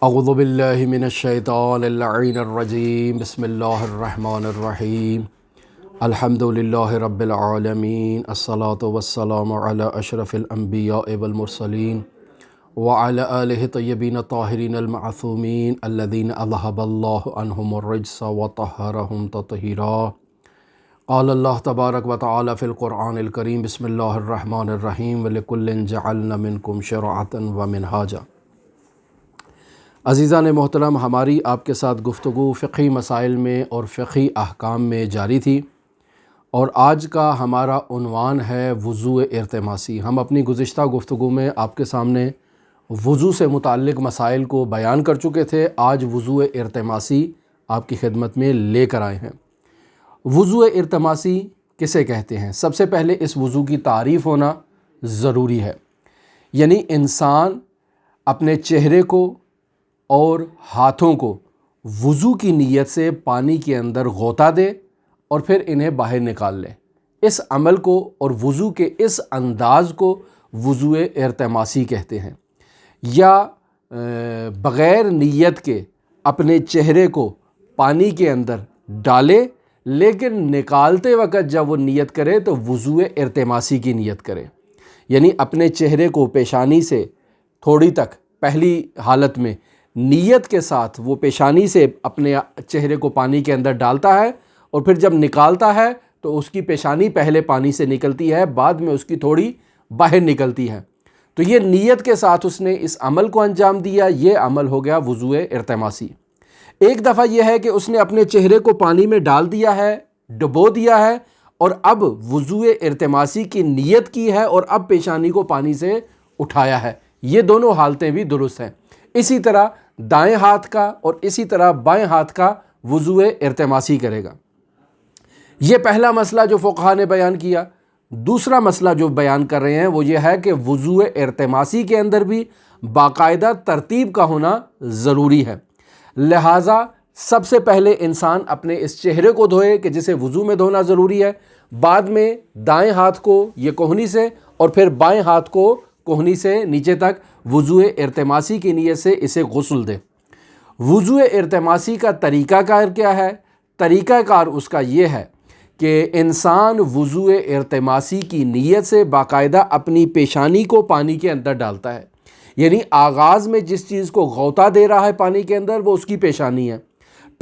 اعوذ باللہ من الشیطان اللعین الرجیم بسم اللہ الرحمن الرحیم الحمدللہ رب العالمین الصلاة والسلام علی اشرف الانبیاء والمرسلین وعلی آلہ طیبین الطاہرین المعصومین الذین اذہب اللہ عنہم الرجس وطہرہم تطہیرا۔ قال اللہ تبارک و تعالی فی القرآن الکریم بسم اللہ الرحمن الرحیم وَلِكُلٍّ جَعَلْنَا مِنْكُمْ شِرْعَةً وَمِنْهَاجًا۔ عزیزان محترم، ہماری آپ کے ساتھ گفتگو فقہی مسائل میں اور فقہی احکام میں جاری تھی، اور آج کا ہمارا عنوان ہے وضوء ارتماسی۔ ہم اپنی گزشتہ گفتگو میں آپ کے سامنے وضو سے متعلق مسائل کو بیان کر چکے تھے۔ آج وضوء ارتماسی آپ کی خدمت میں لے کر آئے ہیں۔ وضوء ارتماسی کسے کہتے ہیں؟ سب سے پہلے اس وضو کی تعریف ہونا ضروری ہے، یعنی انسان اپنے چہرے کو اور ہاتھوں کو وضو کی نیت سے پانی کے اندر غوطہ دے اور پھر انہیں باہر نکال لے۔ اس عمل کو اور وضو کے اس انداز کو وضوء ارتماسی کہتے ہیں۔ یا بغیر نیت کے اپنے چہرے کو پانی کے اندر ڈالے، لیکن نکالتے وقت جب وہ نیت کرے تو وضوء ارتماسی کی نیت کرے، یعنی اپنے چہرے کو پیشانی سے تھوڑی تک پہلی حالت میں نیت کے ساتھ وہ پیشانی سے اپنے چہرے کو پانی کے اندر ڈالتا ہے، اور پھر جب نکالتا ہے تو اس کی پیشانی پہلے پانی سے نکلتی ہے، بعد میں اس کی تھوڑی باہر نکلتی ہے۔ تو یہ نیت کے ساتھ اس نے اس عمل کو انجام دیا، یہ عمل ہو گیا وضوء ارتماسی۔ ایک دفعہ یہ ہے کہ اس نے اپنے چہرے کو پانی میں ڈال دیا ہے، ڈبو دیا ہے، اور اب وضوء ارتماسی کی نیت کی ہے اور اب پیشانی کو پانی سے اٹھایا ہے۔ یہ دونوں حالتیں بھی درست ہیں۔ اسی طرح دائیں ہاتھ کا اور اسی طرح بائیں ہاتھ کا وضوء ارتماسی کرے گا۔ یہ پہلا مسئلہ جو فقہا نے بیان کیا۔ دوسرا مسئلہ جو بیان کر رہے ہیں وہ یہ ہے کہ وضوء ارتماسی کے اندر بھی باقاعدہ ترتیب کا ہونا ضروری ہے، لہٰذا سب سے پہلے انسان اپنے اس چہرے کو دھوئے کہ جسے وضو میں دھونا ضروری ہے، بعد میں دائیں ہاتھ کو یہ کہنی سے اور پھر بائیں ہاتھ کو کہنی سے نیچے تک وضوء ارتماسی کی نیت سے اسے غسل دے۔ وضوء ارتماسی کا طریقہ کار کیا ہے؟ طریقہ کار اس کا یہ ہے کہ انسان وضوء ارتماسی کی نیت سے باقاعدہ اپنی پیشانی کو پانی کے اندر ڈالتا ہے، یعنی آغاز میں جس چیز کو غوطہ دے رہا ہے پانی کے اندر وہ اس کی پیشانی ہے۔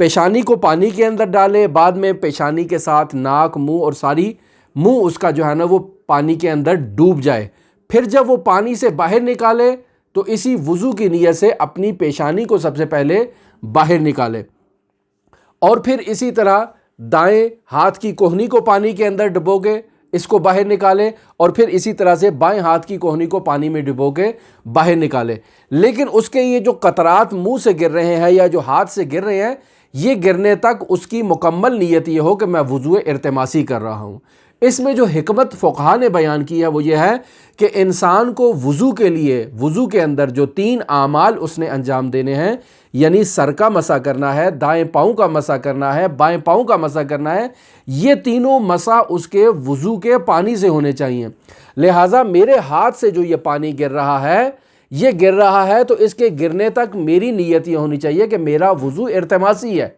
پیشانی کو پانی کے اندر ڈالے، بعد میں پیشانی کے ساتھ ناک، منہ اور ساری منہ اس کا جو ہے نا وہ پانی کے اندر ڈوب جائے، پھر جب وہ پانی سے باہر نکالے تو اسی وضو کی نیت سے اپنی پیشانی کو سب سے پہلے باہر نکالے، اور پھر اسی طرح دائیں ہاتھ کی کوہنی کو پانی کے اندر ڈبو کے اس کو باہر نکالے، اور پھر اسی طرح سے بائیں ہاتھ کی کوہنی کو پانی میں ڈبو کے باہر نکالے۔ لیکن اس کے یہ جو قطرات منہ سے گر رہے ہیں یا جو ہاتھ سے گر رہے ہیں، یہ گرنے تک اس کی مکمل نیت یہ ہو کہ میں وضوء ارتماسی کر رہا ہوں۔ اس میں جو حکمت فقہا نے بیان کی ہے وہ یہ ہے کہ انسان کو وضو کے لیے وضو کے اندر جو 3 اعمال اس نے انجام دینے ہیں، یعنی سر کا مسح کرنا ہے، دائیں پاؤں کا مسح کرنا ہے، بائیں پاؤں کا مسح کرنا ہے، یہ تینوں مسح اس کے وضو کے پانی سے ہونے چاہیے۔ لہٰذا میرے ہاتھ سے جو یہ پانی گر رہا ہے تو اس کے گرنے تک میری نیت یہ ہونی چاہیے کہ میرا وضو ارتماسی ہے،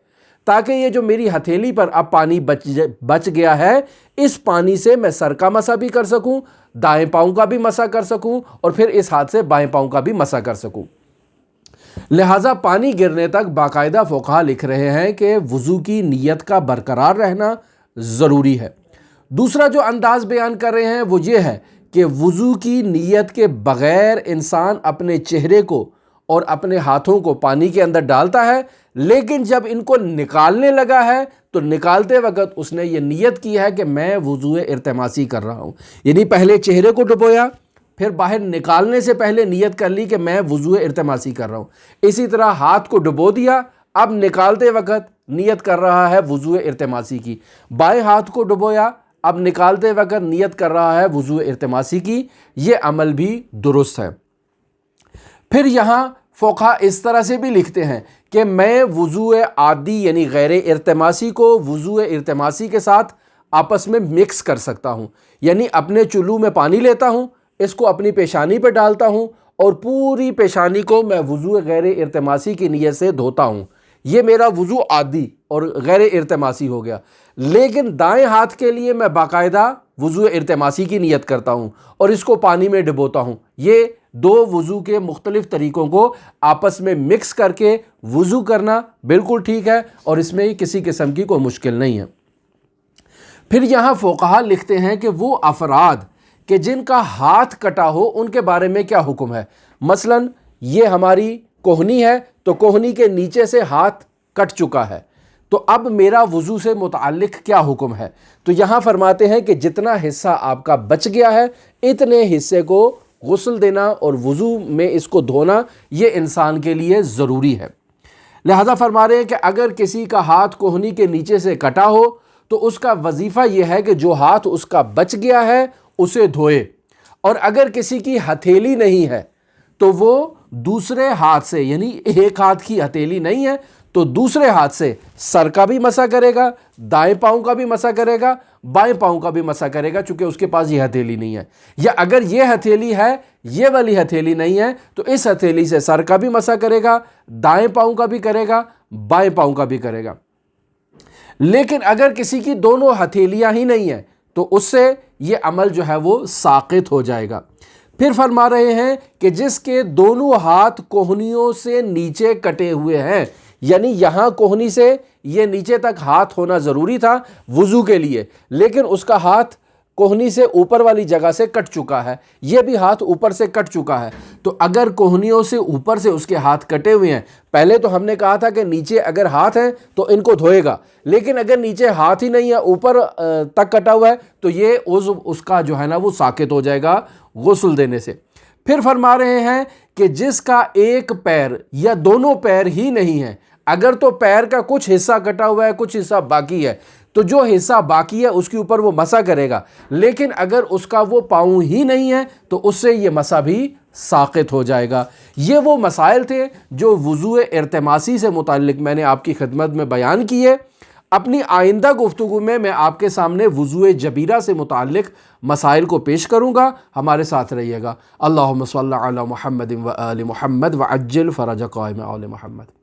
تاکہ یہ جو میری ہتھیلی پر اب پانی بچ گیا ہے، اس پانی سے میں سر کا مسح بھی کر سکوں، دائیں پاؤں کا بھی مسح کر سکوں، اور پھر اس ہاتھ سے بائیں پاؤں کا بھی مسح کر سکوں۔ لہٰذا پانی گرنے تک باقاعدہ فقہا لکھ رہے ہیں کہ وضو کی نیت کا برقرار رہنا ضروری ہے۔ دوسرا جو انداز بیان کر رہے ہیں وہ یہ ہے کہ وضو کی نیت کے بغیر انسان اپنے چہرے کو اور اپنے ہاتھوں کو پانی کے اندر ڈالتا ہے، لیکن جب ان کو نکالنے لگا ہے تو نکالتے وقت اس نے یہ نیت کی ہے کہ میں وضوء ارتماسی کر رہا ہوں، یعنی پہلے چہرے کو ڈبویا، پھر باہر نکالنے سے پہلے نیت کر لی کہ میں وضوء ارتماسی کر رہا ہوں۔ اسی طرح ہاتھ کو ڈبو دیا، اب نکالتے وقت نیت کر رہا ہے وضوء ارتماسی کی۔ بائیں ہاتھ کو ڈبویا، اب نکالتے وقت نیت کر رہا ہے وضوء ارتماسی کی۔ یہ عمل بھی درست ہے۔ پھر یہاں فقہا اس طرح سے بھی لکھتے ہیں کہ میں وضوء عادی یعنی غیر ارتماسی کو وضوء ارتماسی کے ساتھ آپس میں مکس کر سکتا ہوں، یعنی اپنے چلو میں پانی لیتا ہوں، اس کو اپنی پیشانی پہ ڈالتا ہوں اور پوری پیشانی کو میں وضو غیر ارتماسی کی نیت سے دھوتا ہوں، یہ میرا وضو عادی اور غیر ارتماسی ہو گیا۔ لیکن دائیں ہاتھ کے لیے میں باقاعدہ وضو ارتماسی کی نیت کرتا ہوں اور اس کو پانی میں ڈبوتا ہوں۔ یہ دو وضو کے مختلف طریقوں کو آپس میں مکس کر کے وضو کرنا بالکل ٹھیک ہے اور اس میں کسی قسم کی کوئی مشکل نہیں ہے۔ پھر یہاں فقہا لکھتے ہیں کہ وہ افراد کہ جن کا ہاتھ کٹا ہو ان کے بارے میں کیا حکم ہے۔ مثلا یہ ہماری کوہنی ہے تو کوہنی کے نیچے سے ہاتھ کٹ چکا ہے، تو اب میرا وضو سے متعلق کیا حکم ہے؟ تو یہاں فرماتے ہیں کہ جتنا حصہ آپ کا بچ گیا ہے اتنے حصے کو غسل دینا اور وضو میں اس کو دھونا یہ انسان کے لیے ضروری ہے۔ لہذا فرما رہے ہیں کہ اگر کسی کا ہاتھ کوہنی کے نیچے سے کٹا ہو تو اس کا وظیفہ یہ ہے کہ جو ہاتھ اس کا بچ گیا ہے اسے دھوئے، اور اگر کسی کی ہتھیلی نہیں ہے تو وہ دوسرے ہاتھ سے، یعنی ایک ہاتھ کی ہتھیلی نہیں ہے تو دوسرے ہاتھ سے سر کا بھی مسح کرے گا، دائیں پاؤں کا بھی مسح کرے گا، بائیں پاؤں کا بھی مسح کرے گا، چونکہ اس کے پاس یہ ہتھیلی نہیں ہے۔ یا اگر یہ ہتھیلی ہے، یہ والی ہتھیلی نہیں ہے تو اس ہتھیلی سے سر کا بھی مسح کرے گا، دائیں پاؤں کا بھی کرے گا، بائیں پاؤں کا بھی کرے گا۔ لیکن اگر کسی کی دونوں ہتھیلیاں ہی نہیں ہیں تو اس سے یہ عمل جو ہے وہ ساقط ہو جائے گا۔ پھر فرما رہے ہیں کہ جس کے دونوں ہاتھ کوہنیوں سے نیچے کٹے ہوئے ہیں، یعنی یہاں کوہنی سے یہ نیچے تک ہاتھ ہونا ضروری تھا وضو کے لیے، لیکن اس کا ہاتھ کوہنی سے اوپر والی جگہ سے کٹ چکا ہے، یہ بھی ہاتھ اوپر سے کٹ چکا ہے، تو اگر کوہنیوں سے اوپر سے اس کے ہاتھ کٹے ہوئے ہیں، پہلے تو ہم نے کہا تھا کہ نیچے اگر ہاتھ ہیں تو ان کو دھوئے گا، لیکن اگر نیچے ہاتھ ہی نہیں ہے اوپر تک کٹا ہوا ہے تو یہ عضو اس کا جو ہے نا وہ ساقط ہو جائے گا غسل دینے سے۔ پھر فرما رہے ہیں کہ جس کا ایک پیر یا دونوں پیر ہی نہیں ہے، اگر تو پیر کا کچھ حصہ کٹا ہوا ہے کچھ حصہ باقی ہے تو جو حصہ باقی ہے اس کے اوپر وہ مسح کرے گا، لیکن اگر اس کا وہ پاؤں ہی نہیں ہے تو اس سے یہ مسح بھی ساقط ہو جائے گا۔ یہ وہ مسائل تھے جو وضو ارتماسی سے متعلق میں نے آپ کی خدمت میں بیان کیے۔ اپنی آئندہ گفتگو میں آپ کے سامنے وضو جبیرہ سے متعلق مسائل کو پیش کروں گا، ہمارے ساتھ رہیے گا۔ اللہم صلی علی محمد و آل محمد وعجل فرج قائم آل محمد۔